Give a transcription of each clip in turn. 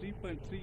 3.3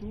2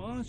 5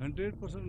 100%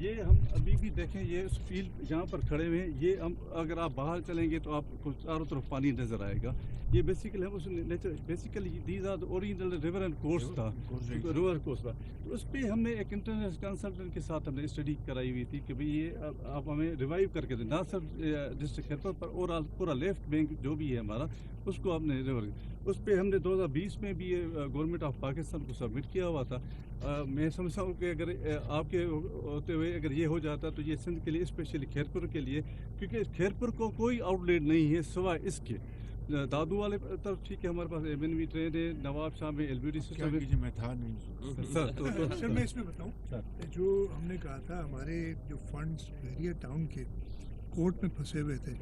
یہ ہم ابھی بھی دیکھیں یہ فیلڈ جہاں پر کھڑے ہوئے ہیں یہ ہم اگر آپ باہر چلیں گے تو آپ کو چاروں طرف پانی نظر آئے گا. یہ بیسیکلی ہم اس nature basically these are original river and course تھا ریور کورس تھا. تو اس پہ ہم نے ایک انٹرنیشنل کنسلٹنٹ کے ساتھ ہم نے اسٹڈی کرائی ہوئی تھی کہ بھئی یہ آپ ہمیں ریوائیو کر کے دیں نہ صرف ڈسٹرکٹ خیرپور پر اور پورا لیفٹ بینک جو بھی ہے ہمارا اس کو ہم نے ریور اس پہ ہم نے 2020 میں بھی یہ گورنمنٹ آف پاکستان کو سبمٹ کیا ہوا تھا. میں سمجھتا ہوں کہ اگر آپ کے ہوتے ہوئے اگر یہ ہو جاتا تو یہ سندھ کے لیے اسپیشلی خیرپور کے لیے کیونکہ خیرپور کو کوئی آؤٹ لیٹ نہیں ہے سوائے اس کے. دادو والے طرف ٹھیک ہے ہمارے پاس ایم این وی ٹرین ہے نواب شاہ میں ایل بی ڈی سسٹم ہے. میں تھا نہیں سر میں اس میں بتاؤں جو ہم نے کہا تھا ہمارے جو فنڈز بحریہ ٹاؤن کے کورٹ میں پھنسے ہوئے تھے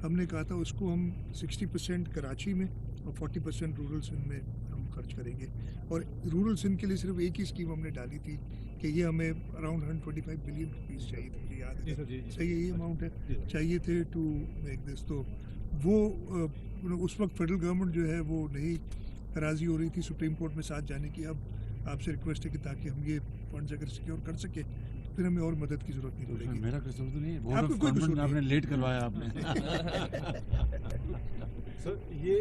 ہم نے کہا تھا اس کو ہم 60% کراچی میں اور 40% رورل سندھ میں ہم خرچ کریں گے. اور رورل سندھ کے لیے صرف ایک ہی اسکیم ہم نے ڈالی تھی کہ یہ ہمیں اراؤنڈ 125 بلین روپیز چاہیے تھے. مجھے یاد ہے صحیح یہی اماؤنٹ ہے چاہیے تھے ٹو میک دس. تو وہ اس وقت فیڈرل گورنمنٹ جو ہے وہ نہیں راضی ہو رہی تھی سپریم کورٹ میں ساتھ جانے کی. اب آپ سے ریکویسٹ ہے کہ تاکہ ہم یہ فنڈز اگر سیکیور کر سکیں تو پھر ہمیں اور مدد کی ضرورت نہیں پڑے گی. میرا قصور تو نہیں ہے آپ کو کوئی قصور نہیں. آپ نے لیٹ کروایا آپ نے. سر یہ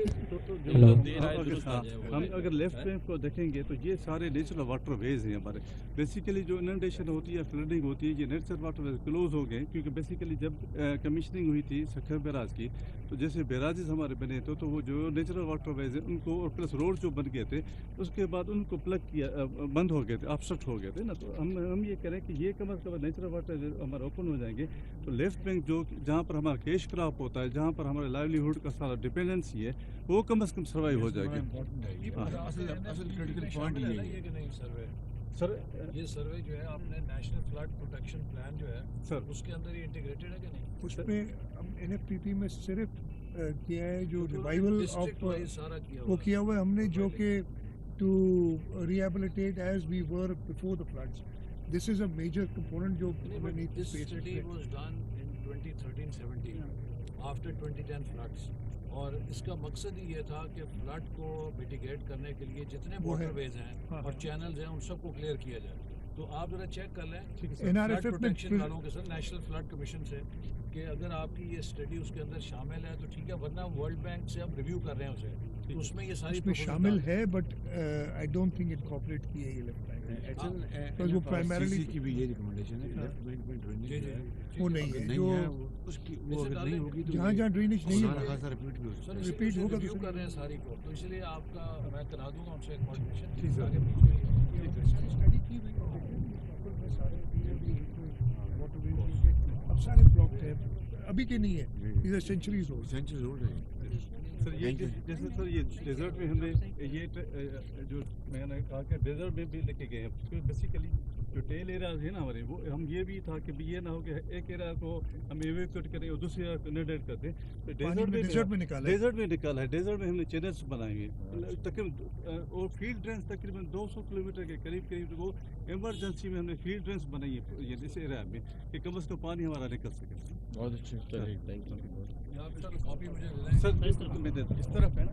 ہم اگر لیفٹ بینک کو دیکھیں گے تو یہ سارے نیچرل واٹر ویز ہیں ہمارے. بیسیکلی جو اننڈیشن ہوتی ہے فلڈنگ ہوتی ہے یہ نیچرل واٹر ویز کلوز ہو گئے کیونکہ بیسیکلی جب کمیشننگ ہوئی تھی سکھر بیراج کی تو جیسے بیراجز ہمارے بنے تھے تو وہ جو نیچرل واٹر ویز ہیں ان کو اور پلس روڈ جو بن گئے تھے اس کے بعد ان کو پلگ کیا بند ہو گئے تھے آپسٹ ہو گئے تھے نا. تو ہم یہ کریں کہ یہ کم از کم نیچرل واٹر ہمارے اوپن ہو جائیں گے تو لیفٹ بینک جو جہاں پر ہمارا کیش کراپ ہوتا ہے جہاں پر ہمارے لائیولیہوڈ کا سارا ڈپینڈنسی ہے وہ کم از کم سروائیو ہو جائے گی. سر یہ سروے جو ہے آپ نے نیشنل فلڈ پروٹیکشن پلان جو ہے سر اس کے اندر یہ انٹیگریٹڈ ہے کہ نہیں؟ اس میں ہم این ایف پی پی میں صرف کیا ہے جو ریوائول آف وہ کیا ہوا ہے ہم نے جو کہ to rehabilitate as we were before the floods. This is a major component جو This study was done in 2013-17 after 2010 floods. اور اس کا مقصد ہی یہ تھا کہ فلڈ کو میٹیگیٹ کرنے کے لیے جتنے واٹر ویز ہیں اور چینلز ہیں ان سب کو کلیئر کیا جائے. تو آپ ذرا چیک کر لیں فلڈ پروٹیکشن والوں کے ساتھ نیشنل فلڈ کمیشن سے کہ اگر آپ کی یہ اسٹڈی اس کے اندر شامل ہے تو ٹھیک ہے ورنہ ورلڈ بینک سے ہم ریویو کر رہے ہیں اسے تو اس میں یہ ساری میں شامل ہے but I don't think incorporate کی ہے یہ لیفٹ بینک. وہ پرائمریلی کی بھی یہ ریکمنڈیشن ہے کہ لیفٹ بینک میں ڈرینیج جو ہے وہ نہیں ہے جو اس کی وہ اگر نہیں ہوگی تو جہاں جہاں ڈرینیج نہیں ہے خاصا ریپیٹ بھی ہو سکتا ہے. ریپیٹ ہوگا ریویو کر رہے ہیں ساری کو تو اس لیے آپ کا میں کرا دوں گا ان سے کوآرڈینیشن. جی سر اسٹڈی کی ہوئی اب سارے بلاکڈ ہیں ابھی کے نہیں ہے یہ سینچریز ہو سینچریز ہو رہے ہیں. سر یہ جیسے سر یہ ڈیزرٹ میں ہم نے یہ جو میں نے کہا کہ ڈیزرٹ میں بھی لے کے گئے ہیں بیسیکلی جو ٹیل ایریاز ہیں نا ہمارے وہ ہم یہ بھی تھا کہ یہ نہ ہو کہ ایک ایریا کو ہم ایویکویٹ کریں اور دوسرے ایریا کو انڈیٹ کرتے ہیں. تو ڈیزرٹ میں نکالا ہے. ڈیزرٹ میں ہم نے چینلس بنائے ہوئے تقریباً اور فیلڈ ڈرینس تقریباً 200 کلومیٹر کے قریب وہ ایمرجنسی میں ہم نے فیلڈ ڈرینس بنائی ہے اس ایریا میں کہ کم از کم پانی ہمارا نکل سکے. بہت اچھے سر اس طرف ہے نا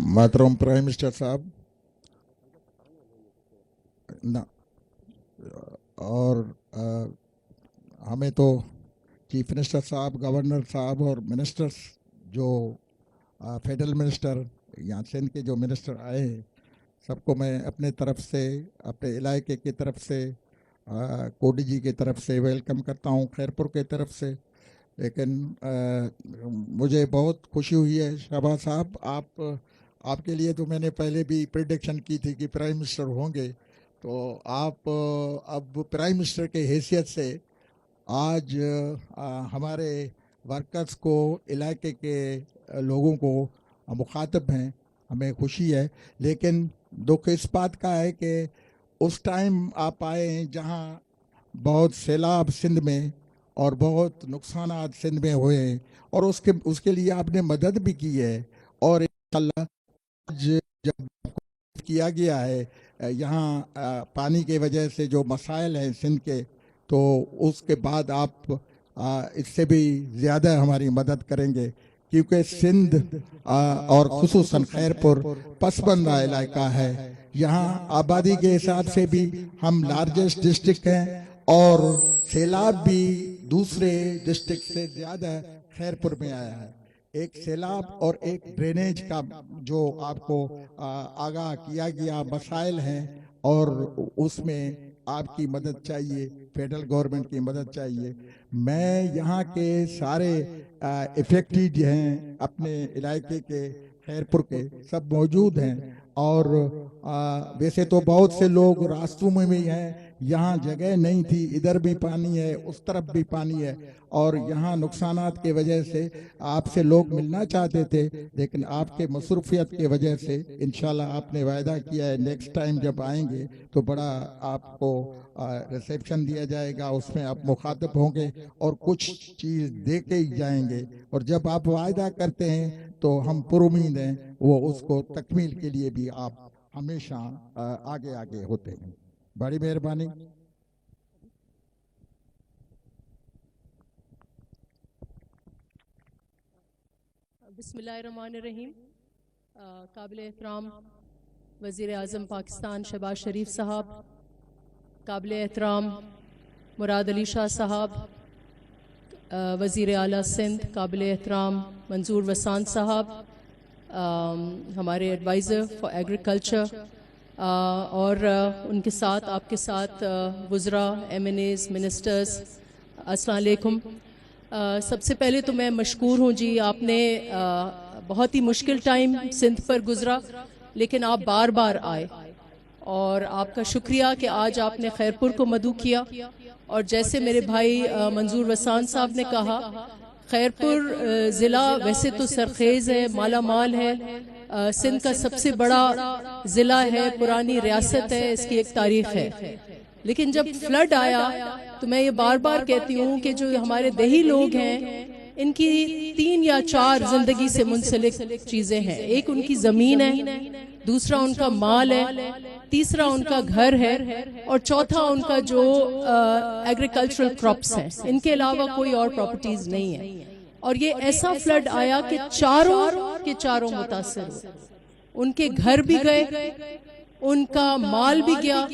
محترم پرائم منسٹر صاحب اور ہمیں تو چیف منسٹر صاحب، گورنر صاحب اور منسٹرز جو فیڈرل منسٹر یہاں سندھ کے جو منسٹر آئے ہیں سب کو میں اپنے طرف سے، اپنے علاقے کی طرف سے، کوڈی جی کی طرف سے ویلکم کرتا ہوں، خیرپور کی طرف سے. لیکن مجھے بہت خوشی ہوئی ہے شہباز صاحب، آپ کے لیے تو میں نے پہلے بھی پریڈکشن کی تھی کہ پرائم منسٹر ہوں گے، تو آپ اب پرائم منسٹر کے حیثیت سے آج ہمارے ورکرز کو، علاقے کے لوگوں کو مخاطب ہیں، ہمیں خوشی ہے. لیکن دکھ اس بات کا ہے کہ اس ٹائم آپ آئے ہیں جہاں بہت سیلاب سندھ میں اور بہت نقصانات سندھ میں ہوئے ہیں، اور اس کے لیے آپ نے مدد بھی کی ہے. اور انشاءاللہ آج جب کیا گیا ہے یہاں پانی کی وجہ سے جو مسائل ہیں سندھ کے، تو اس کے بعد آپ اس سے بھی زیادہ ہماری مدد کریں گے، کیونکہ سندھ اور خصوصاً خیرپور پسماندہ علاقہ ہے. یہاں آبادی کے حساب سے بھی ہم لارجسٹ ڈسٹرکٹ ہیں، اور سیلاب بھی دوسرے ڈسٹرکٹ سے زیادہ خیرپور میں آیا ہے. ایک سیلاب اور ایک ڈرینیج کا جو آپ کو آگاہ کیا گیا مسائل ہیں، اور اس میں آپ کی مدد چاہیے، فیڈرل گورنمنٹ کی مدد چاہیے. میں یہاں کے سارے افیکٹڈ ہیں اپنے علاقے کے، خیرپور کے سب موجود ہیں، اور ویسے تو بہت سے لوگ راستوں میں بھی ہیں، یہاں جگہ نہیں تھی، ادھر بھی پانی ہے، اس طرف بھی پانی ہے، اور یہاں نقصانات کی وجہ سے آپ سے لوگ ملنا چاہتے تھے، لیکن آپ کے مصروفیت کی وجہ سے انشاءاللہ آپ نے وعدہ کیا ہے نیکسٹ ٹائم جب آئیں گے تو بڑا آپ کو ریسیپشن دیا جائے گا، اس میں آپ مخاطب ہوں گے اور کچھ چیز دے کے ہی جائیں گے. اور جب آپ وعدہ کرتے ہیں تو ہم پر امید ہیں وہ اس کو تکمیل کے لیے بھی آپ ہمیشہ آگے ہوتے ہیں. بڑی مہربانی. بسم اللہ الرحمن الرحیم. قابل احترام وزیر اعظم پاکستان شہباز شریف صاحب، قابل احترام مراد علی شاہ صاحب، وزیر اعلیٰ سندھ قابل احترام منظور وسان صاحب، ہمارے ایڈوائزر فار ایگریکلچر، اور ان کے ساتھ آپ کے ساتھ وزراء، ایم این ایز، منسٹرز، السلام علیکم. سب سے پہلے تو میں مشکور ہوں جی، آپ نے بہت ہی مشکل ٹائم سندھ پر گزرا، لیکن آپ بار بار آئے، اور آپ کا شکریہ کہ آج آپ نے خیرپور کو مدعو کیا. اور جیسے میرے بھائی منظور وسان صاحب نے کہا، خیرپور ضلع ویسے تو سرخیز ہے، مالا مال ہے، سندھ کا سب سے بڑا ضلع ہے، پرانی ریاست ہے، اس کی ایک تاریخ ہے. لیکن جب فلڈ آیا تو میں یہ بار بار کہتی ہوں کہ جو ہمارے دیہی لوگ ہیں ان کی 3 یا 4 زندگی سے منسلک چیزیں ہیں. ایک ان کی زمین ہے، دوسرا ان کا مال ہے، تیسرا ان کا گھر ہے، اور چوتھا ان کا جو ایگریکلچرل کراپس ہیں. ان کے علاوہ کوئی اور پراپرٹیز نہیں ہے. اور یہ ایسا فلڈ آیا کہ چاروں متاثر ہوئے. ان کے گھر بھی گئے، ان کا مال بھی گیا،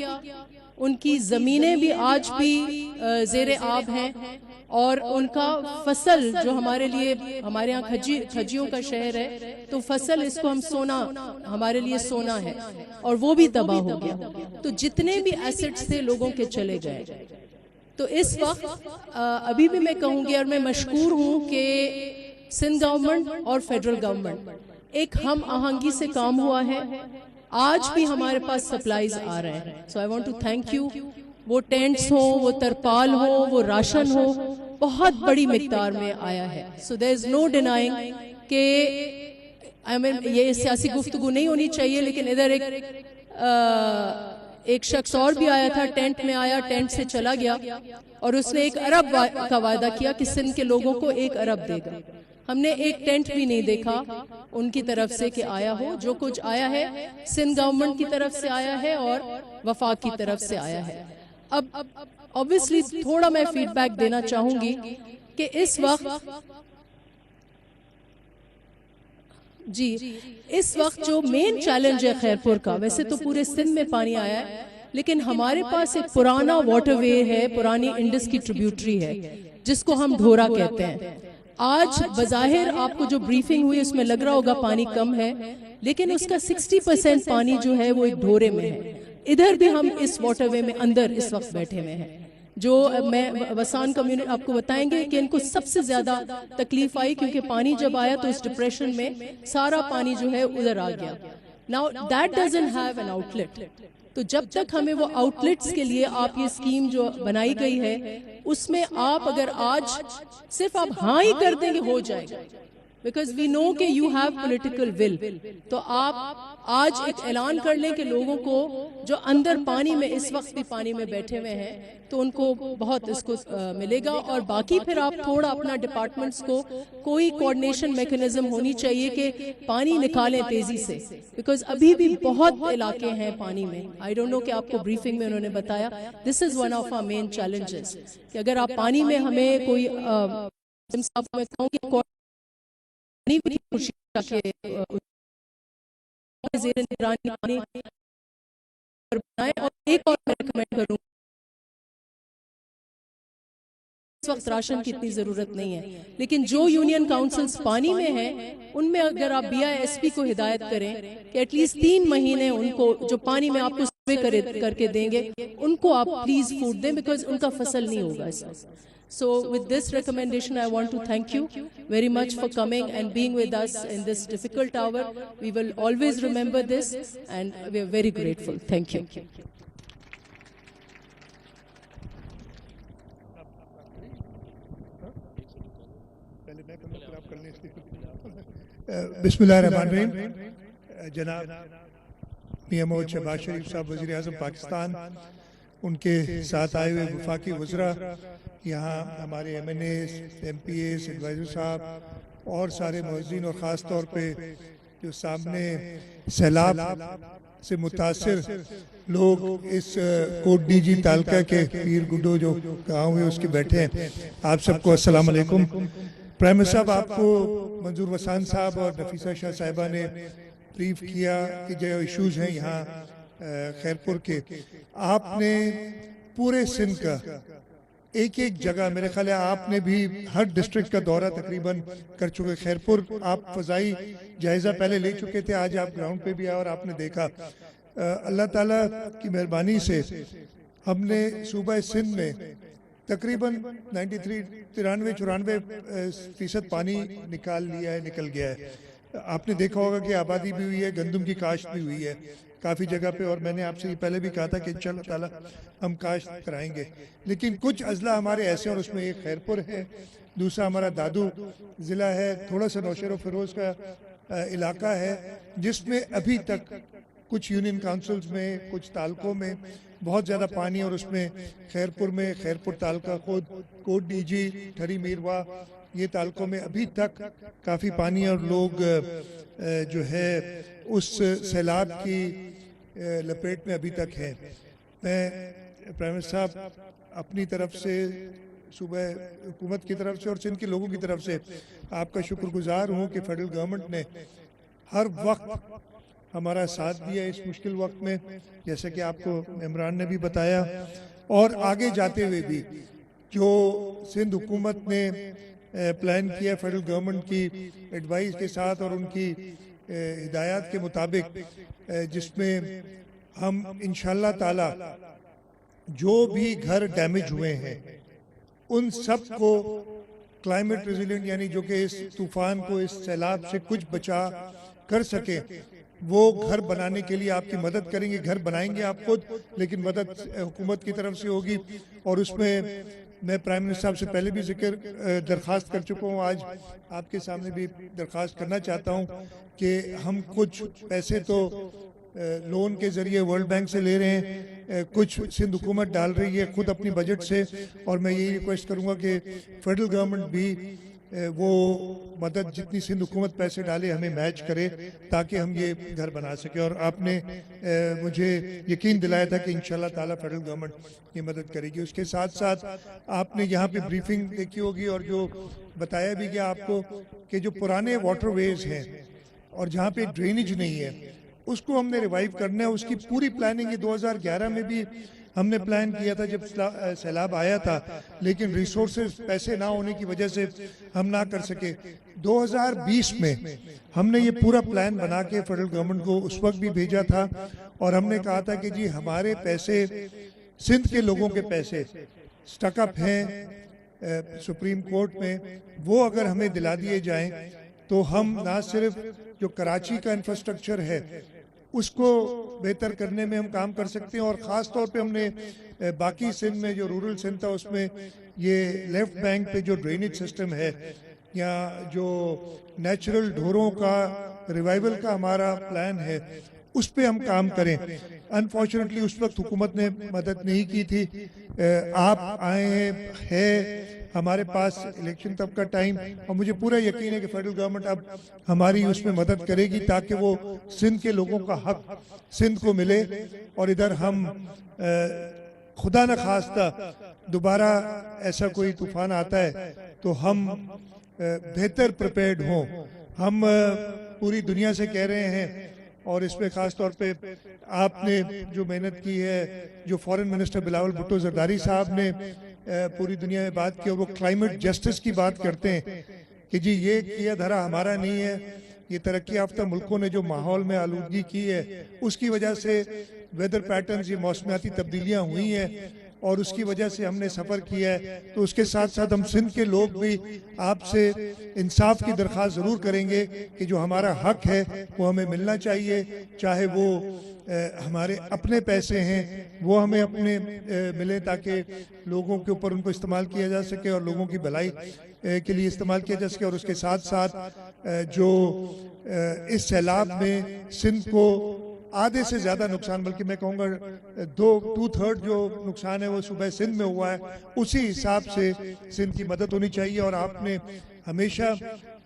ان کی زمینیں بھی آج بھی زیر آب ہیں، اور ان کا فصل جو ہمارے لیے، ہمارے ہاں کھجیوں کا شہر ہے، تو فصل اس کو ہم سونا، ہمارے لیے سونا ہے، اور وہ بھی تباہ ہو گیا. تو جتنے بھی ایسٹس تھے لوگوں کے چلے گئے. تو اس وقت ابھی بھی میں کہوں گی، اور میں مشکور ہوں کہ سندھ گورنمنٹ اور فیڈرل گورنمنٹ ایک ہم آہنگی سے کام ہوا ہے. آج بھی ہمارے پاس سپلائیز آ رہے ہیں. So I want to thank you. وہ ٹینٹس ہوں، وہ ترپال ہو، وہ راشن ہو، بہت بڑی مقدار میں آیا ہے. سو دیر از نو ڈینائنگ کہ یہ سیاسی گفتگو نہیں ہونی چاہیے، لیکن ادھر ایک شخص اور بھی آیا تھا، ٹینٹ میں آیا، ٹینٹ سے چلا گیا، اور اس نے 1 ارب کا وعدہ کیا کہ سندھ کے لوگوں کو 1 ارب دے گا. ہم نے ایک ٹینٹ بھی نہیں دیکھا ان کی طرف سے کہ آیا ہو. جو کچھ آیا ہے سندھ گورنمنٹ کی طرف سے آیا ہے اور وفاق کی طرف سے آیا ہے. اب obviously تھوڑا میں فیڈ بیک دینا چاہوں گی کہ اس وقت جی اس وقت جو مین چیلنج ہے خیرپور کا، ویسے تو پورے سندھ میں پانی آیا ہے لیکن ہمارے پاس ایک پرانا واٹر وے ہے، پرانی انڈس کی ٹریبیوٹری ہے جس کو ہم ڈھورا کہتے ہیں. آج بظاہر آپ کو جو بریفنگ ہوئی اس میں لگ رہا ہوگا پانی کم ہے، لیکن اس کا 60% پانی جو ہے وہ ایک ڈھورے میں ہے. ادھر بھی ہم اس واٹر وے میں اندر اس وقت بیٹھے ہوئے ہیں. جو میں وسان کمیونٹی آپ کو بتائیں گے کہ ان کو سب سے زیادہ تکلیف آئی کیونکہ پانی جب آیا تو اس ڈپریشن میں سارا پانی جو ہے ادھر آ گیا. Now that doesn't have an outlet. تو جب تک ہمیں وہ آؤٹ لیٹس کے لیے آپ یہ اسکیم جو بنائی گئی ہے اس میں آپ اگر آج صرف آپ ہاں ہی کر دیں گے ہو جائے گا، بیکاز وی نو کہ یو ہیو پولیٹیکل ول. تو آپ آج ایک اعلان کر لیں کہ لوگوں کو جو اندر پانی میں اس وقت بھی پانی میں بیٹھے ہوئے ہیں تو ان کو بہت اس کو ملے گا. اور باقی پھر آپ تھوڑا اپنا ڈپارٹمنٹس کو کوئی کوآرڈینیشن میکنزم ہونی چاہیے کہ پانی نکالیں تیزی سے، بیکاز ابھی بھی بہت علاقے ہیں پانی میں. آئی ڈونٹ نو کہ آپ کو بریفنگ میں انہوں نے بتایا this is one of our main challenges کہ اگر آپ پانی میں ہمیں کوئی زیر نگرانی پانی بنائے. اور ایک اور میں ریکمینڈ کروں، اس وقت راشن کی اتنی ضرورت نہیں ہے لیکن جو یونین کاؤنسلز پانی میں ہیں ان میں اگر آپ BISP کو ہدایت کریں کہ ایٹ لیسٹ 3 مہینے ان کو جو پانی میں آپ کو سروے کر کے دیں گے ان کو آپ پلیز فوڈ دیں، بیکاز ان کا فصل نہیں ہوگا اس وقت. So with this recommendation, I want to thank you very much for coming and being with us in this difficult hour. We will always remember this and we are very grateful. Thank you. بسم اللہ الرحمن الرحیم. جناب میاں محمد شہباز شریف صاحب وزیر اعظم پاکستان، ان کے ساتھ آئے ہوئے وفاقی وزراء، یہاں ہمارے MNAs، MPAs، ایڈوائزر صاحب اور سارے معززین، اور خاص طور پہ جو سامنے سیلاب سے متاثر لوگ اس کوٹ ڈی جی تالکہ کے پیر گڈو جو گاؤں ہے اس کے بیٹھے ہیں، آپ سب کو السلام علیکم. پرائم منسٹر صاحب، آپ کو منظور وسان صاحب اور نفیسہ شاہ صاحبہ نے بریف کیا کہ جو ایشوز ہیں یہاں خیرپور کے. آپ نے پورے سندھ کا ایک جگہ، میرے خیال ہے آپ نے بھی ہر ڈسٹرکٹ کا دورہ تقریباً کر چکے. خیرپور آپ فضائی جائزہ پہلے لے چکے تھے، آج آپ گراؤنڈ پہ بھی آئے اور آپ نے دیکھا. اللہ تعالیٰ کی مہربانی سے ہم نے صوبہ سندھ میں تقریباً 93-94% پانی نکل گیا ہے. آپ نے دیکھا ہوگا کہ آبادی بھی ہوئی ہے، گندم کی کاشت بھی ہوئی ہے کافی جگہ پہ، اور میں نے آپ سے پہلے بھی کہا تھا کہ انشاءاللہ تعالی ہم کاشت کرائیں گے. لیکن کچھ اضلاع ہمارے ایسے ہیں، اور اس میں ایک خیرپور ہے، دوسرا ہمارا دادو ضلع ہے، تھوڑا سا نوشہر و فیروز کا علاقہ ہے، جس میں ابھی تک کچھ یونین کاؤنسلز میں، کچھ تعلقوں میں بہت زیادہ پانی، اور اس میں خیرپور میں، خیرپور تعلقہ خود، کوٹ ڈی جی، ٹھری میروا، یہ تعلقوں میں ابھی تک کافی پانی، اور لوگ جو ہے اس سیلاب کی لپیٹ میں ابھی تک ہیں. میں پرائم منسٹر صاحب اپنی طرف سے، صوبہ حکومت کی طرف سے اور سندھ کے لوگوں کی طرف سے آپ کا شکر گزار ہوں کہ فیڈرل گورنمنٹ نے ہر وقت ہمارا ساتھ دیا اس مشکل وقت میں، جیسا کہ آپ کو عمران نے بھی بتایا. اور آگے جاتے ہوئے بھی جو سندھ حکومت نے پلان کیا فیڈرل گورنمنٹ کی ایڈوائز کے ساتھ اور ان کی ہدایات کے مطابق، جس میں ہم انشاءاللہ تعالی جو بھی گھر ڈیمیج ہوئے ہیں ان سب کو کلائمیٹ ریزیلینٹ، یعنی جو کہ اس طوفان کو، اس سیلاب سے کچھ بچا کر سکے، وہ گھر بنانے کے لیے آپ کی مدد کریں گے. گھر بنائیں گے آپ خود، لیکن مدد حکومت کی طرف سے ہوگی. اور اس میں میں پرائم منسٹر صاحب سے پہلے بھی درخواست کر چکا ہوں، آج آپ کے سامنے بھی درخواست کرنا چاہتا ہوں کہ ہم کچھ پیسے تو لون کے ذریعے ورلڈ بینک سے لے رہے ہیں، کچھ سندھ حکومت ڈال رہی ہے خود اپنی بجٹ سے، اور میں یہی ریکویسٹ کروں گا کہ فیڈرل گورنمنٹ بھی وہ مدد جتنی سندھ حکومت پیسے ڈالے ہمیں میچ کرے تاکہ ہم یہ گھر بنا سکیں. اور آپ نے مجھے یقین دلایا تھا کہ انشاءاللہ تعالی فیڈرل گورنمنٹ یہ مدد کرے گی. اس کے ساتھ ساتھ آپ نے یہاں پہ بریفنگ دیکھی ہوگی اور جو بتایا بھی گیا آپ کو کہ جو پرانے واٹر ویز ہیں اور جہاں پہ ڈرینیج نہیں ہے اس کو ہم نے ریوائیو کرنا ہے. اس کی پوری پلاننگ 2011 میں بھی ہم نے پلان کیا تھا جب سیلاب آیا تھا, لیکن ریسورسز پیسے نہ ہونے کی وجہ سے ہم نہ کر سکے. 2020 میں ہم نے یہ پورا پلان بنا کے فیڈرل گورنمنٹ کو اس وقت بھی بھیجا تھا, اور ہم نے کہا تھا کہ جی ہمارے پیسے سندھ کے لوگوں کے پیسے سٹک اپ ہیں سپریم کورٹ میں, وہ اگر ہمیں دلا دیے جائیں تو ہم نہ صرف جو کراچی کا انفراسٹرکچر ہے اس کو بہتر کرنے میں ہم کام کر سکتے ہیں, اور خاص طور پہ ہم نے باقی سندھ میں جو رورل سندھ تھا اس میں یہ لیفٹ بینک پہ جو ڈرینیج سسٹم ہے یا جو نیچرل ڈھوروں کا ریوائیول کا ہمارا پلان ہے اس پہ ہم کام کریں. انفارچونیٹلی اس وقت حکومت نے مدد نہیں کی تھی. آپ آئے ہیں ہمارے پاس الیکشن تب کا ٹائم, اور مجھے پورا یقین ہے کہ فیڈرل گورنمنٹ اب ہماری اس میں مدد کرے گی تاکہ وہ سندھ کے لوگوں کا حق سندھ کو ملے, اور ادھر ہم خدا نہ خواستہ دوبارہ ایسا کوئی طوفان آتا ہے تو ہم بہتر پریپیئرڈ ہوں. ہم پوری دنیا سے کہہ رہے ہیں, اور اس پہ خاص طور پہ آپ نے جو محنت کی ہے, جو فورن منسٹر بلاول بھٹو زرداری صاحب نے پوری دنیا میں بات کی, اور وہ کلائمیٹ جسٹس کی بات کرتے ہیں کہ جی یہ کیا دھرا ہمارا نہیں ہے, یہ ترقی یافتہ ملکوں نے جو ماحول میں آلودگی کی ہے اس کی وجہ سے ویدر پیٹرنز, یہ موسمیاتی تبدیلیاں ہوئی ہیں, اور اس کی وجہ سے ہم نے سفر کیا ہے. تو اس کے ساتھ ساتھ ہم سندھ کے لوگ بھی آپ سے انصاف کی درخواست ضرور کریں گے کہ جو ہمارا حق ہے وہ ہمیں ملنا چاہیے, چاہے وہ ہمارے اپنے پیسے ہیں وہ ہمیں اپنے ملے تاکہ لوگوں کے اوپر ان کو استعمال کیا جا سکے اور لوگوں کی بھلائی کے لیے استعمال کیا جا سکے. اور اس کے ساتھ ساتھ جو اس سیلاب میں سندھ کو آدھے سے زیادہ نقصان, بلکہ میں کہوں گا 2/3 جو نقصان ہے وہ صوبہ سندھ میں ہوا ہے, اسی حساب سے سندھ کی مدد ہونی چاہیے. اور آپ نے ہمیشہ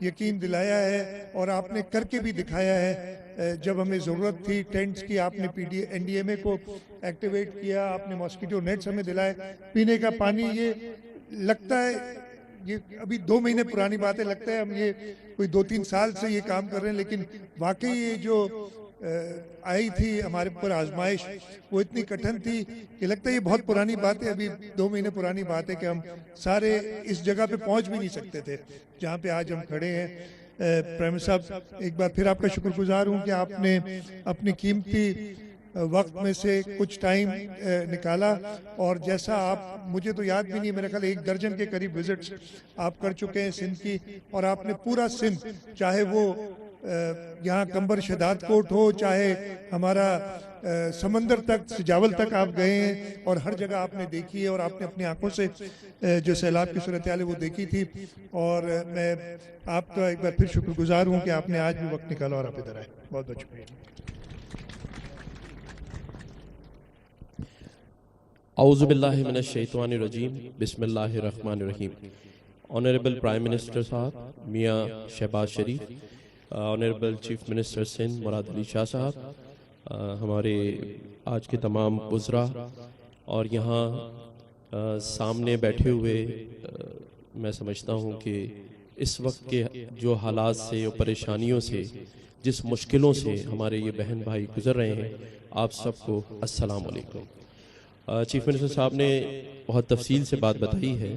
یقین دلایا ہے اور آپ نے کر کے بھی دکھایا ہے. جب ہمیں ضرورت تھی ٹینٹس کی آپ نے NDMA کو ایکٹیویٹ کیا, آپ نے ماسکیٹو نیٹس ہمیں دلائے, پینے کا پانی. یہ لگتا ہے یہ ابھی 2 مہینے پرانی بات ہے, لگتا ہے ہم یہ کوئی 2-3 سال سے یہ کام کر رہے ہیں, لیکن واقعی یہ جو آئی تھی ہمارے اوپر آزمائش وہ اتنی کٹھن تھی کہ لگتا ہے یہ بہت پرانی بات ہے, ابھی 2 مہینے پرانی بات ہے کہ ہم سارے اس جگہ پہ پہنچ بھی نہیں سکتے تھے جہاں پہ آج ہم کھڑے ہیں. پرائم منسٹر صاحب ایک بار پھر آپ کا شکر گزار ہوں کہ آپ نے اپنی قیمتی وقت میں سے کچھ ٹائم نکالا, اور جیسا آپ, مجھے تو یاد بھی نہیں, میرے خیال 1 درجن کے قریب وزٹس آپ کر چکے ہیں سندھ کی, اور آپ نے پورا سندھ, چاہے وہ یہاں کمبر شہداد کوٹ ہو, چاہے ہمارا سمندر تک سجاول تک آپ گئے ہیں, اور ہر جگہ آپ نے دیکھی ہے, اور آپ نے اپنی آنکھوں سے جو سیلاب کی صورتحال ہے وہ دیکھی تھی. اور میں آپ کا ایک بار پھر شکر گزار ہوں کہ آپ نے آج بھی وقت نکالا اور آپ ادھر آئے. بہت بہت شکریہ. اعوذ باللہ من الشیطان الرجیم, بسم اللہ الرحمن الرحیم. آنریبل پرائم منسٹر صاحب میاں شہباز شریف, آنریبل چیف منسٹر سندھ مراد علی شاہ صاحب, ہمارے آج کے تمام وزراء, اور یہاں سامنے بیٹھے ہوئے, میں سمجھتا ہوں کہ اس وقت کے جو حالات سے اور پریشانیوں سے, جس مشکلوں سے ہمارے یہ بہن بھائی گزر رہے ہیں, آپ سب کو السلام علیکم. چیف منسٹر صاحب نے بہت تفصیل سے بات بتائی ہے.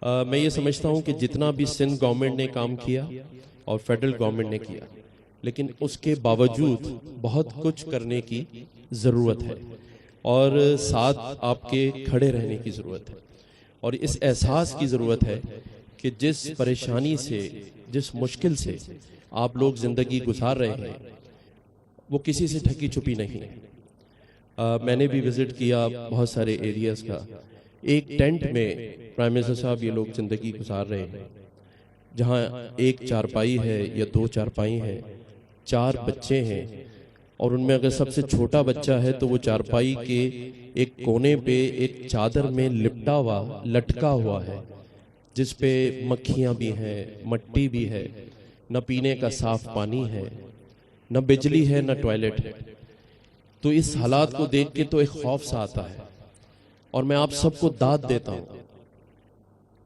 میں یہ سمجھتا ہوں کہ جتنا بھی سندھ گورنمنٹ نے کام کیا اور فیڈرل گورنمنٹ نے کیا, لیکن اس کے باوجود بہت کچھ کرنے کی ضرورت ہے, اور ساتھ آپ کے کھڑے رہنے کی ضرورت ہے, اور اس احساس کی ضرورت ہے کہ جس پریشانی سے, جس مشکل سے آپ لوگ زندگی گزار رہے ہیں وہ کسی سے ڈھکی چھپی نہیں ہے. میں نے بھی وزٹ کیا بہت سارے ایریاز کا. ایک ٹینٹ میں پرائم منسٹر صاحب یہ لوگ زندگی گزار رہے ہیں, جہاں 1 چارپائی ہے یا 2 چارپائی ہیں, 4 بچے ہیں, اور ان میں اگر سب سے چھوٹا بچہ ہے تو وہ چارپائی کے ایک کونے پہ ایک چادر میں لٹکا ہوا ہے, جس پہ مکھیاں بھی ہیں, مٹی بھی ہے, نہ پینے کا صاف پانی ہے, نہ بجلی ہے, نہ ٹوائلٹ ہے. تو اس حالات کو دیکھ کے تو ایک خوف سا آتا ہے, اور میں آپ سب کو داد دیتا ہوں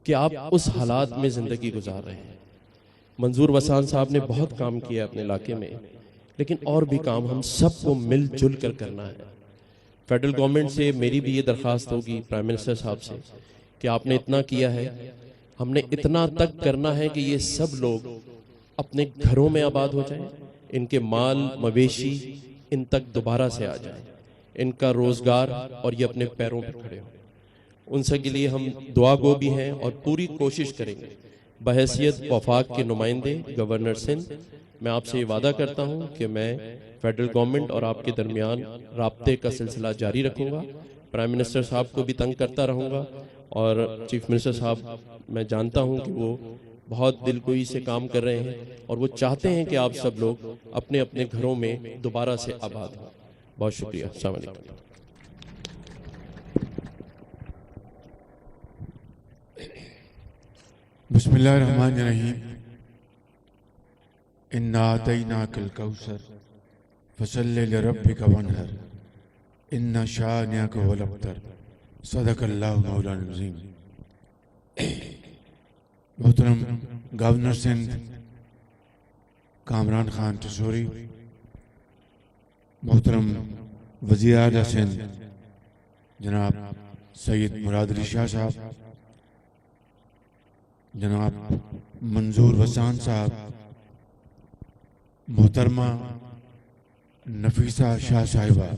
کہ آپ اس حالات میں زندگی گزار رہے ہیں. منظور وسان صاحب نے بہت کام کیا اپنے علاقے میں، لیکن اور بھی کام ہم سب کو مل جل کر کرنا ہے۔ فیڈرل گورنمنٹ سے میری بھی یہ درخواست ہوگی پرائم منسٹر صاحب سے کہ آپ نے اتنا کیا ہے، ہم نے اتنا تک کرنا ہے کہ یہ سب لوگ اپنے گھروں میں آباد ہو جائیں، ان کے مال مویشی ان تک دوبارہ سے آ جائیں، ان کا روزگار اور یہ اپنے پیروں پر کھڑے ہوں۔ ان سے کے لیے ہم دعا گو بھی ہیں اور پوری کوشش کریں گے۔ بحیثیت وفاق کے نمائندے گورنر سندھ، میں آپ سے یہ وعدہ کرتا ہوں کہ میں فیڈرل گورنمنٹ اور آپ کے درمیان رابطے کا سلسلہ جاری رکھوں گا، پرائم منسٹر صاحب کو بھی تنگ کرتا رہوں گا، اور چیف منسٹر صاحب میں جانتا ہوں کہ وہ بہت دل گوئی سے کام کر رہے ہیں اور وہ چاہتے ہیں کہ آپ سب لوگ اپنے اپنے گھروں میں دوبارہ سے آباد ہوں۔ بہت شکریہ، السلام علیکم۔ بسم اللہ الرحمن الرحیم۔ انا اعطیناک الکوثر فصلی لربک وانحر ان شانئک هو الابتر۔ صدق اللہ مولانا العظیم۔ محترم گورنر سندھ کامران خان ٹسوری، محترم وزیر اعلیٰ سندھ جناب سید مراد علی شاہ صاحب، جناب منظور وسان صاحب، محترمہ نفیسہ شاہ صاحبہ،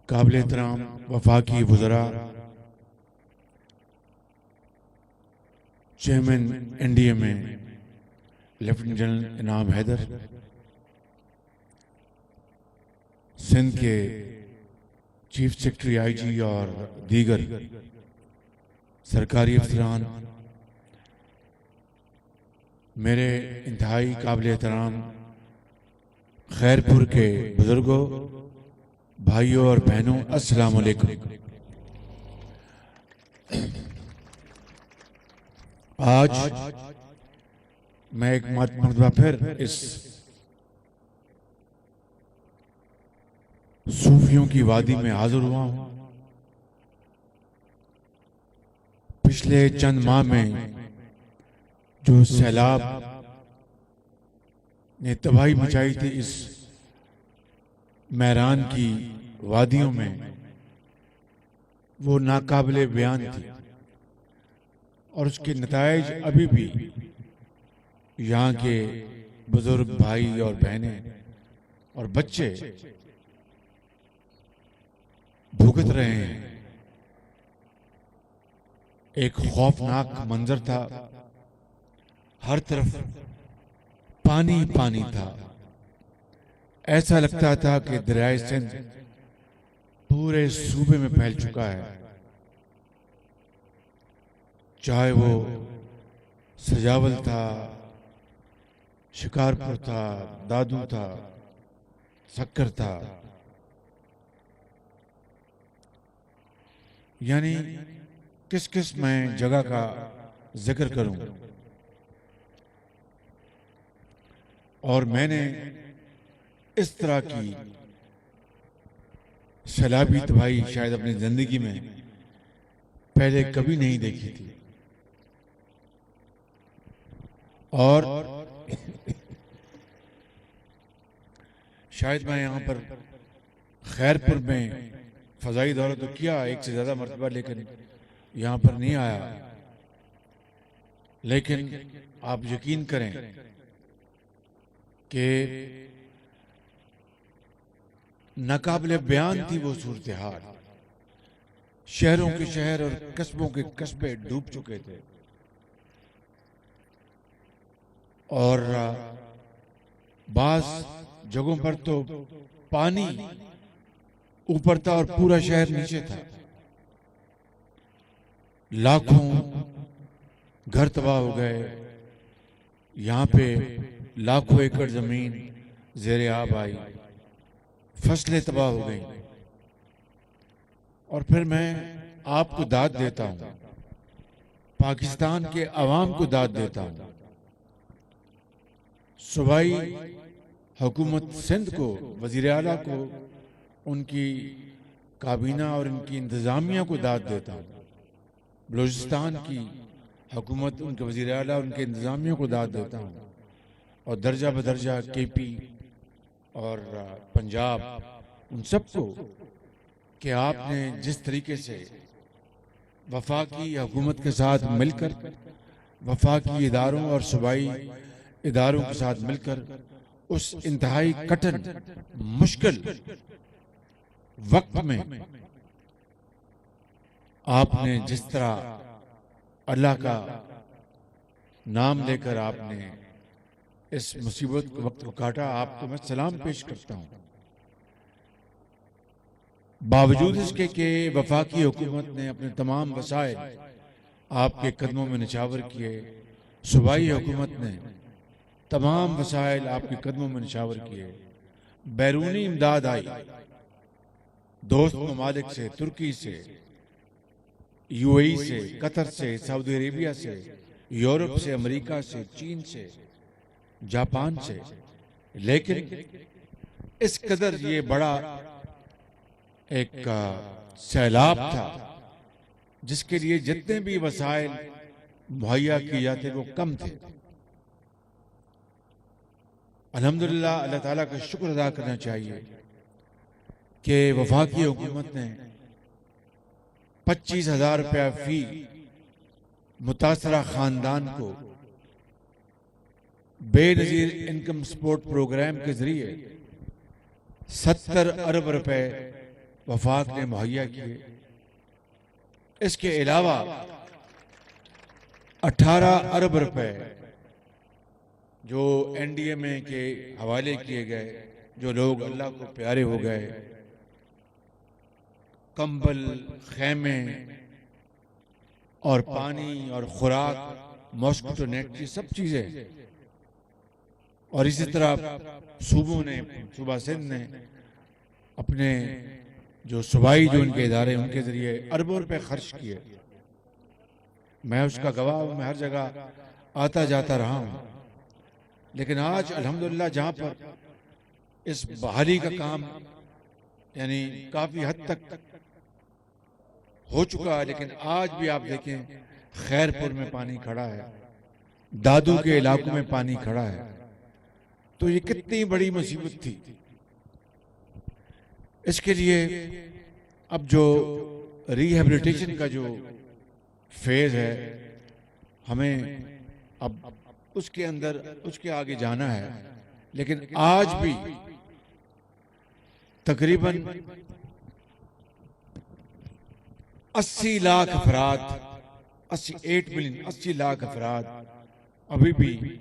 قابل احترام وفاقی وزراء، چیئرمین این ڈی اے میں لیفٹیننٹ جنرل انعام حیدر، سندھ کے چیف سیکرٹری آئی جی اور دیگر سرکاری افسران، میرے انتہائی قابل احترام خیرپور کے بزرگوں، بھائیوں اور بہنوں، السلام علیکم۔ آج میں ایک مرتبہ پھر اس صوفیوں کی وادی میں حاضر ہوا ہوں۔ پچھلے چند ماہ میں جو سیلاب نے تباہی مچائی تھی اس میران کی وادیوں میں، وہ ناقابل بیان تھی، اور اس کے نتائج ابھی بھی یہاں کے بزرگ بھائی اور بہنیں اور بچے بھگت رہے ہیں۔ ایک خوفناک منظر تھا، ہر طرف پانی پانی تھا، ایسا لگتا تھا کہ دریائے سندھ پورے صوبے میں پھیل چکا ہے، چاہے وہ سجاول تھا، شکارپور تھا، دادو تھا، سکر تھا، یعنی کس کس میں جگہ کا ذکر کروں۔ اور میں نے اس طرح کی سیلابی تباہی شاید اپنی زندگی میں پہلے کبھی نہیں دیکھی تھی، اور شاید میں یہاں پر خیرپور میں فضائی دورہ تو کیا ایک سے زیادہ مرتبہ، لیکن یہاں پر نہیں آیا۔ لیکن آپ یقین کریں کہ ناقابل بیان تھی وہ صورتحال، شہروں کے شہر اور قصبوں کے قصبے ڈوب چکے تھے، اور بعض جگہوں پر تو پانی اوپر تھا اور پورا شہر نیچے تھا، لاکھوں گھر تباہ ہو گئے، یہاں پہ لاکھوں ایکڑ زمین زیر آب آئی، فصلیں تباہ ہو گئیں۔ اور پھر میں آپ کو داد دیتا ہوں، پاکستان کے عوام کو داد دیتا ہوں، صوبائی حکومت سندھ کو، وزیر اعلیٰ کو، ان کی کابینہ اور ان کی انتظامیہ کو داد دیتا ہوں، بلوچستان کی حکومت، ان کے وزیر اعلیٰ، ان کے انتظامیہ کو داد دیتا ہوں، اور درجہ بدرجہ کے پی اور پنجاب، ان سب کو کہ آپ نے جس طریقے سے وفاقی حکومت کے ساتھ مل کر، وفاقی اداروں اور صوبائی اداروں کے ساتھ مل کر اس انتہائی کٹن مشکل وقت میں آپ نے جس طرح اللہ کا نام لے کر آپ نے اس مصیبت کے وقت کو کاٹا، آپ کو میں سلام پیش کرتا ہوں۔ باوجود اس کے کہ وفاقی حکومت نے اپنے تمام وسائل آپ کے قدموں میں نچھاور کیے، صوبائی حکومت نے تمام وسائل آپ کے قدموں میں نچھاور کیے، بیرونی امداد آئی دوست ممالک سے، ترکی سے، یو اے ای سے، قطر سے، سعودی عربیہ سے، یورپ سے، امریکہ سے، چین سے، جاپان سے، لیکن اس قدر یہ بڑا ایک سیلاب تھا جس کے لیے جتنے بھی وسائل مہیا کیے جاتے وہ کم تھے۔ الحمدللہ اللہ تعالیٰ کا شکر ادا کرنا چاہیے کہ وفاقی حکومت نے 25,000 روپیہ فی متاثرہ خاندان کو بے نظیر انکم سپورٹ پروگرام کے ذریعے 70 ارب روپے وفاق نے مہیا کیے۔ اس کے علاوہ 18 ارب روپے جو این ڈی ایم اے کے حوالے کیے گئے، جو لوگ اللہ کو پیارے ہو گئے، کمبل، خیمے اور پانی اور خوراک، ماسکیٹو نیٹ، یہ سب چیزیں، اور اسی طرح صوبوں نے، صوبہ سندھ نے اپنے جو صوبائی جو ان کے ادارے ان کے ذریعے اربوں روپے خرچ کیے۔ میں اس کا گواہ ہوں، میں ہر جگہ آتا جاتا رہا ہوں، لیکن آج الحمدللہ جہاں پر اس بحالی کا کام یعنی کافی حد تک ہو چکا ہے، لیکن آج بھی آپ دیکھیں خیر پور میں پانی کھڑا ہے، دادو کے علاقوں میں پانی کھڑا ہے، تو یہ کتنی بڑی مصیبت تھی۔ اس کے لیے اب جو ری ہیبلیٹیشن کا جو فیز ہے، ہمیں اب اس کے اندر اس کے آگے جانا ہے، لیکن آج بھی تقریباً 80 لاکھ افراد، 88 ملین 80 لاکھ افراد ابھی بھی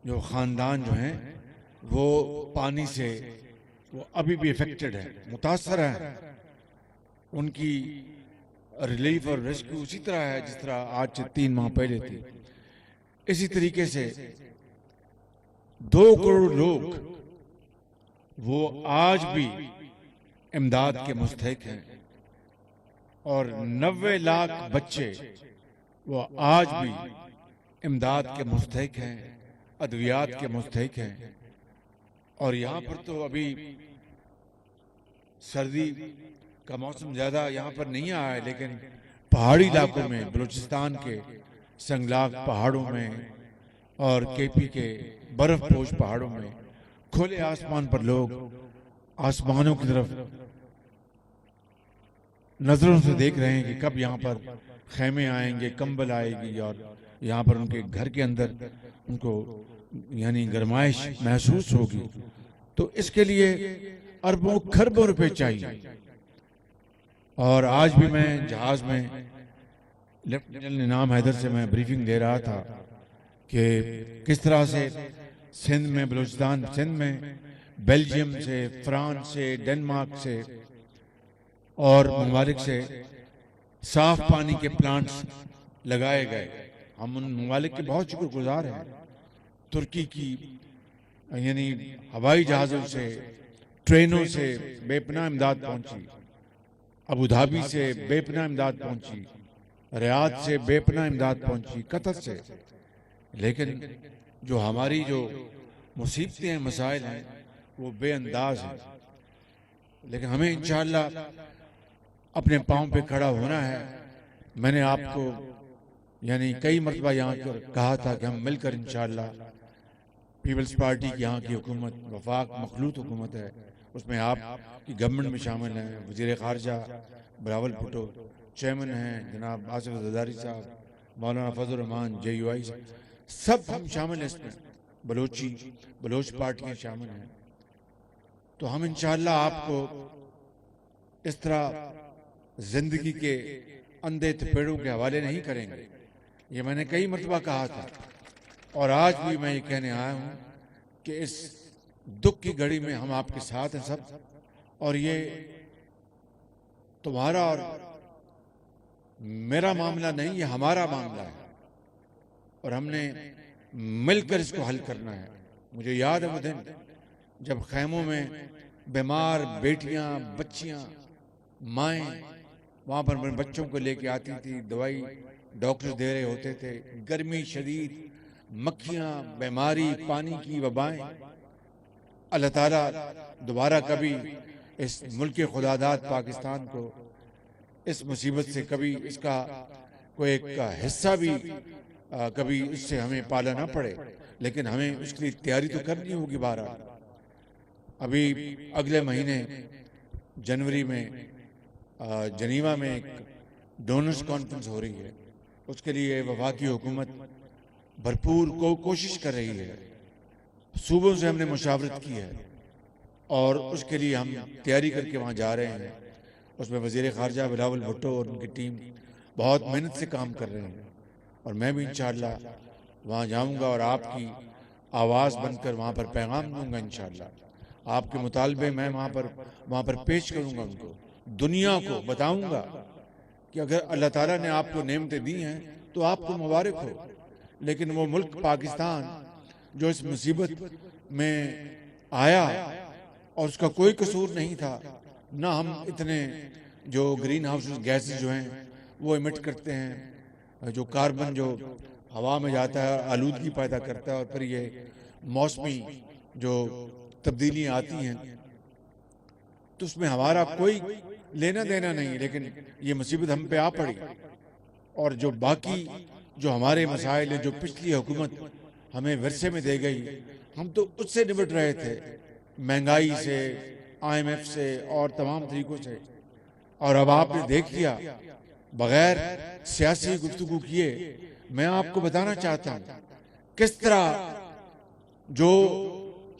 جو خاندان جو ہیں وہ پانی سے وہ ابھی بھی افیکٹڈ ہے، متاثر ہے۔ ان کی ریلیف اور ریسکیو اسی طرح ہے جس طرح آج سے 3 ماہ پہلے تھی۔ اسی طریقے سے 2 کروڑ لوگ وہ آج بھی امداد کے مستحق ہیں، اور 90 لاکھ بچے وہ آج بھی امداد کے مستحق ہیں، ادویات کے مستحق ہیں۔ اور یہاں پر تو ابھی سردی کا موسم زیادہ یہاں پر نہیں آیا ہے، لیکن پہاڑی علاقوں میں، بلوچستان کے سنگلاگ پہاڑوں میں اور کے پی کے برف پوش پہاڑوں میں کھلے آسمان پر لوگ آسمانوں کی طرف نظروں سے دیکھ رہے ہیں کہ کب یہاں پر خیمے آئیں گے، کمبل آئے گی، اور یہاں پر ان کے گھر کے اندر ان کو یعنی گرمائش محسوس ہوگی۔ تو اس کے لیے اربوں کھربوں روپے چاہیے۔ اور آج بھی میں جہاز میں لیفٹیننٹ جنرل انعام حیدر سے میں بریفنگ دے رہا تھا کہ کس طرح سے سندھ میں، بلوچستان سندھ میں بیلجیم سے، فرانس سے، ڈنمارک سے اور ممالک سے صاف پانی کے پلانٹس لگائے گئے۔ ہم ان ممالک کے بہت شکر گزار ہیں۔ ترکی کی یعنی ہوائی جہازوں سے، ٹرینوں سے بے پناہ امداد پہنچی، ابوظہبی سے بے پناہ امداد پہنچی، ریاض سے بے پناہ امداد پہنچی، قطر سے۔ لیکن جو ہماری جو مصیبتیں ہیں، مسائل ہیں، وہ بے انداز ہیں۔ لیکن ہمیں انشاءاللہ اپنے پاؤں پہ کھڑا ہونا ہے۔ میں نے آپ کو یعنی کئی مرتبہ یہاں کہا تھا کہ ہم مل کر انشاءاللہ پیپلز پارٹی کی یہاں کی حکومت وفاق مخلوط حکومت ہے، اس میں آپ کی گورنمنٹ میں شامل ہیں، وزیر خارجہ بلاول بھٹو، چیئرمین ہیں جناب آصف زرداری صاحب، مولانا فضل الرحمان JUI سب ہم شامل ہیں اس میں، بلوچ پارٹیاں شامل ہیں. تو ہم انشاءاللہ آپ کو اس طرح زندگی کے اندھے تپیڑوں کے حوالے نہیں کریں گے. یہ میں نے کئی مرتبہ کہا تھا اور آج بھی میں یہ کہنے آیا ہوں کہ اس دکھ کی گھڑی میں ہم آپ کے ساتھ ہیں سب، اور یہ تمہارا اور میرا معاملہ نہیں، یہ ہمارا معاملہ ہے اور ہم نے مل کر اس کو حل کرنا ہے. مجھے یاد ہے وہ دن جب خیموں میں بیمار بیٹیاں بچیاں مائیں وہاں پر بچوں کو لے کے آتی تھی، دوائی ڈاکٹر دے رہے ہوتے تھے، گرمی شدید، مکھیاں، بیماری، پانی کی وبائیں. اللہ تعالیٰ دوبارہ کبھی اس ملک خداداد پاکستان کو اس مصیبت سے کبھی اس کا کوئی ایک حصہ بھی کبھی اس سے ہمیں پالا نہ پڑے، لیکن ہمیں اس کے لیے تیاری تو کرنی ہوگی. بہرحال ابھی اگلے مہینے جنوری میں جنیوا میں ایک ڈونرز کانفرنس ہو رہی ہے، اس کے لیے وفاقی حکومت بھرپور کوشش کر رہی ہے. صوبوں سے ہم نے مشاورت کی ہے اور اس کے لیے ہم تیاری کر کے وہاں جا رہے ہیں. اس میں وزیر خارجہ بلاول بھٹو اور ان کی ٹیم بہت محنت سے کام کر رہے ہیں اور میں بھی انشاءاللہ وہاں جاؤں گا اور آپ کی آواز بن کر وہاں پر پیغام دوں گا. انشاءاللہ آپ کے مطالبے میں وہاں پر پیش کروں گا، ان کو دنیا کو بتاؤں گا کہ اگر اللہ تعالیٰ نے آپ کو نعمتیں دی ہیں تو آپ کو مبارک ہو، لیکن وہ ملک پاکستان جو اس مصیبت میں آیا اور اس کا کوئی قصور نہیں تھا، نہ ہم اتنے جو گرین ہاؤس گیسز جو ہیں وہ ایمٹ کرتے ہیں، جو کاربن جو ہوا میں جاتا ہے آلودگی پیدا کرتا ہے، اور پھر یہ موسمی جو تبدیلیاں آتی ہیں تو اس میں ہمارا کوئی لینا دینا نہیں، لیکن یہ مصیبت ہم پہ آ پڑی. اور جو باقی جو ہمارے مسائل ہیں جو پچھلی حکومت ہمیں ورثے میں دے گئی، ہم تو اس سے نمٹ رہے تھے، مہنگائی سے، IMF سے اور تمام طریقوں سے. اور اب آپ نے دیکھ لیا بغیر سیاسی گفتگو کیے. میں آپ کو بتانا چاہتا ہوں کس طرح جو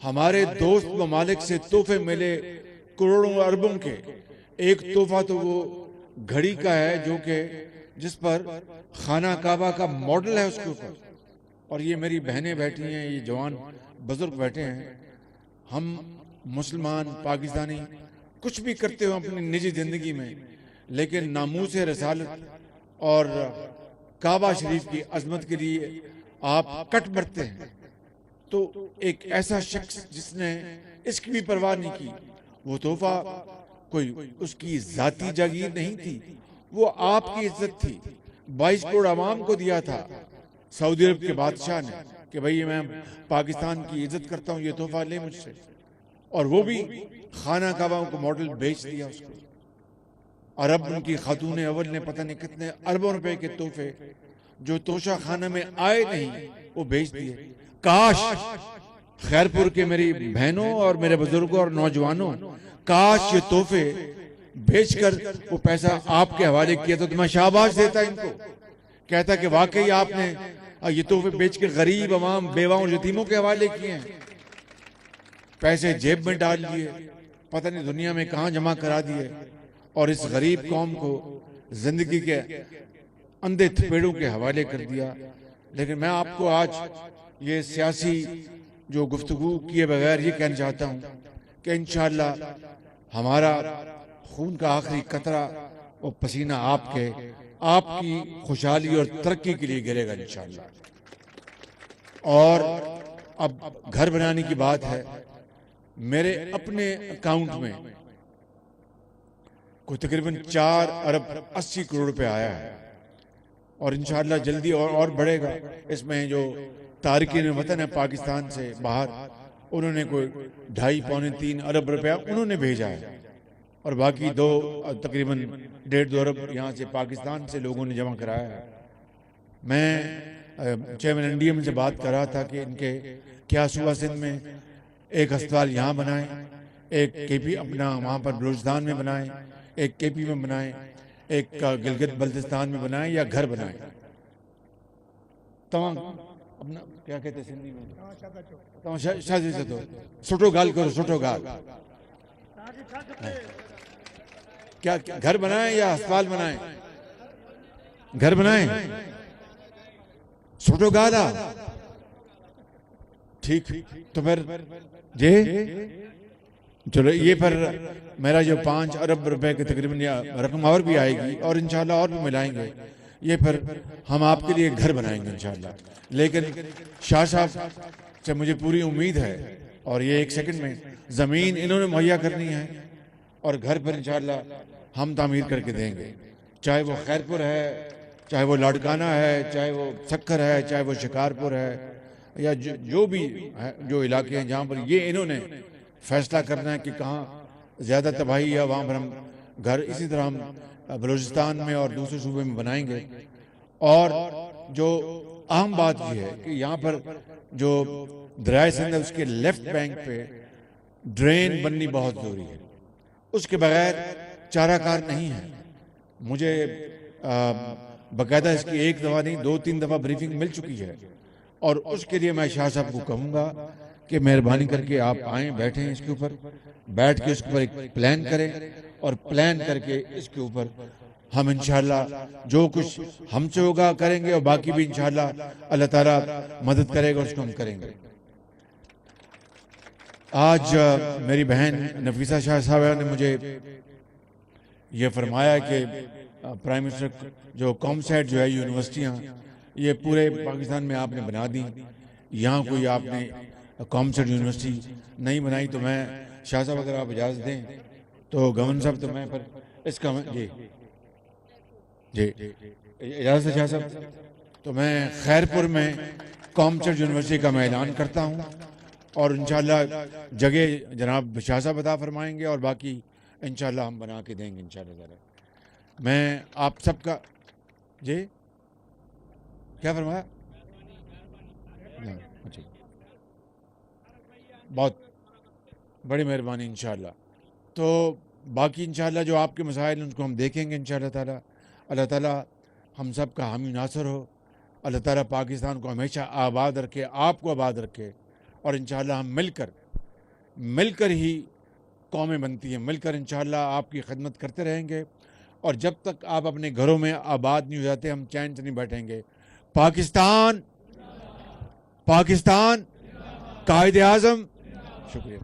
ہمارے دوست ممالک سے تحفے ملے کروڑوں اربوں کے، ایک تحفہ تو وہ گھڑی کا ہے جو کہ جس پر خانہ کعبہ کا ماڈل ہے اس کے اوپر. اور یہ میری بہنیں بیٹھی ہیں، یہ جوان بزرگ بیٹھے ہیں. ہم مسلمان پاکستانی کچھ بھی کرتے ہو اپنی نجی زندگی میں، لیکن ناموس رسالت اور کعبہ شریف کی عظمت کے لیے آپ کٹ مرتے ہیں. تو ایک ایسا شخص جس نے اس کی بھی پرواہ نہیں کی، وہ تحفہ کوئی اس کی ذاتی جاگیر نہیں تھی، وہ آپ کی عزت تھی. 22 کروڑ عوام کو دیا تھا سعودی عرب کے بادشاہ نے کہ بھئی میں پاکستان کی عزت کرتا ہوں، یہ تحفہ لے مجھ سے. اور وہ بھی خانہ کعبہ کو ماڈل بیچ دیا اس کو. عرب ان کی خاتون اول نے پتہ نہیں کتنے اربوں روپے کے تحفے جو توشہ خانہ میں آئے نہیں وہ بیچ دیے. کاش خیرپور کے میری بہنوں اور میرے بزرگوں اور نوجوانوں، کاش یہ تحفے بیچ کر وہ پیسہ آپ کے حوالے کیا تو میں شاباش دیتا ان کو، کہتا کہ واقعی آپ نے یہ تحفے بیچ کر غریب عوام، بیواؤں، یتیموں کے حوالے کیے ہیں. پیسے جیب میں ڈال لیے، پتہ نہیں دنیا میں کہاں جمع کرا دیے، اور اس غریب قوم کو زندگی کے اندھے تھپیڑوں کے حوالے کر دیا. لیکن میں آپ کو آج یہ سیاسی جو گفتگو کیے بغیر یہ کہنا چاہتا ہوں کہ انشاءاللہ ہمارا خون کا آخری قطرہ اور پسینہ آپ کی خوشحالی اور ترقی کے لیے گرے گا انشاءاللہ. اور اب گھر بنانے کی بات ہے، میرے اپنے اکاؤنٹ میں کوئی تقریباً 4 ارب 80 کروڑ روپے آیا ہے اور انشاءاللہ جلدی اور بڑھے گا. اس میں جو تارکین وطن ہے پاکستان سے باہر، انہوں نے کوئی 2.5 پونے 3 ارب روپیہ انہوں نے بھیجا ہے، اور باقی تقریباً 1.5-2 ارب یہاں سے پاکستان سے لوگوں نے جمع کرایا ہے. میں چیئرمین این ڈی ایم سے بات کر رہا تھا کہ ان کے کیا صوبہ سندھ میں ایک ہسپتال یہاں بنائیں، ایک کے پی اپنا وہاں پر بلوچستان میں بنائیں، ایک کے پی میں بنائیں، ایک گلگت بلتستان میں بنائیں یا گھر بنائیں. تمام اپنا کیا کہتے ہیں سندھی میں شادی سے تو سٹو گال کرو، سٹو گال. کیا گھر بنائیں یا ہسپتال بنائیں؟ گھر بنائیں. سٹو گالا ٹھیک. تو پھر جی چلو یہ پر میرا جو 5 ارب روپے کے تقریباً رقم اور بھی آئے گی اور انشاءاللہ اور بھی ملائیں گے. یہ پھر ہم آپ کے لیے گھر بنائیں گے انشاءاللہ. لیکن شاہ صاحب سے مجھے پوری امید ہے اور یہ 1 سیکنڈ میں زمین انہوں نے مہیا کرنی ہے اور گھر پر انشاءاللہ ہم تعمیر کر کے دیں گے. چاہے وہ خیرپور ہے، چاہے وہ لاڑکانہ ہے، چاہے وہ سکھر ہے، چاہے وہ شکارپور ہے یا جو بھی جو علاقے ہیں جہاں پر یہ انہوں نے فیصلہ کرنا ہے کہ کہاں زیادہ تباہی ہے وہاں پر ہم گھر اسی طرح ہم بلوچستان میں اور دوسرے صوبے میں بنائیں گے. اور جو اہم بات یہ ہے کہ یہاں پر جو دریائے سندھ ہے اس کے لیفٹ بینک پہ ڈرین بننی بہت ضروری ہے. اس کے بغیر چارہ کار نہیں ہے. مجھے باقاعدہ اس کی 1 دفعہ نہیں 2-3 دفعہ بریفنگ مل چکی ہے اور اس کے لیے میں شاہ صاحب کو کہوں گا کہ مہربانی کر کے آپ آئیں، بیٹھیں اس کے اوپر، بیٹھ کے اس کے اوپر ایک پلان کریں اور پلان کر کے اس کے اوپر ہم انشاءاللہ جو کچھ ہم سے ہوگا کریں گے اور باقی بھی انشاءاللہ اللہ تعالیٰ مدد کرے گا اس کو ہم کریں گے. آج میری بہن نفیسہ شاہ صاحبہ نے مجھے یہ فرمایا کہ پرائم منسٹر جو کامسیٹ جو ہے یونیورسٹیاں یہ پورے پاکستان میں آپ نے بنا دی، یہاں کوئی آپ نے کامسیٹ یونیورسٹی نہیں بنائی. تو میں شاہ صاحب اگر آپ اجازت دیں تو گورنر صاحب تو میں پھر اس کا جی اجازت ہے شاہ صاحب. تو میں خیرپور میں کامسیٹ یونیورسٹی کا میں اعلان کرتا ہوں اور انشاءاللہ جگہ جناب شاہ صاحب عطا فرمائیں گے اور باقی انشاءاللہ ہم بنا کے دیں گے انشاءاللہ تعالی. میں آپ سب کا جی کیا فرمایا؟ اچھا بہت بڑی مہربانی انشاءاللہ. تو باقی انشاءاللہ جو آپ کے مسائل ان کو ہم دیکھیں گے انشاءاللہ تعالی. اللہ تعالیٰ ہم سب کا حامی ناصر ہو. اللہ تعالیٰ پاکستان کو ہمیشہ آباد رکھے، آپ کو آباد رکھے اور انشاءاللہ ہم مل کر ہی قومیں بنتی ہیں. مل کر انشاءاللہ آپ کی خدمت کرتے رہیں گے اور جب تک آپ اپنے گھروں میں آباد نہیں ہو جاتے ہم چین سے نہیں بیٹھیں گے. پاکستان قائد اعظم. شکریہ.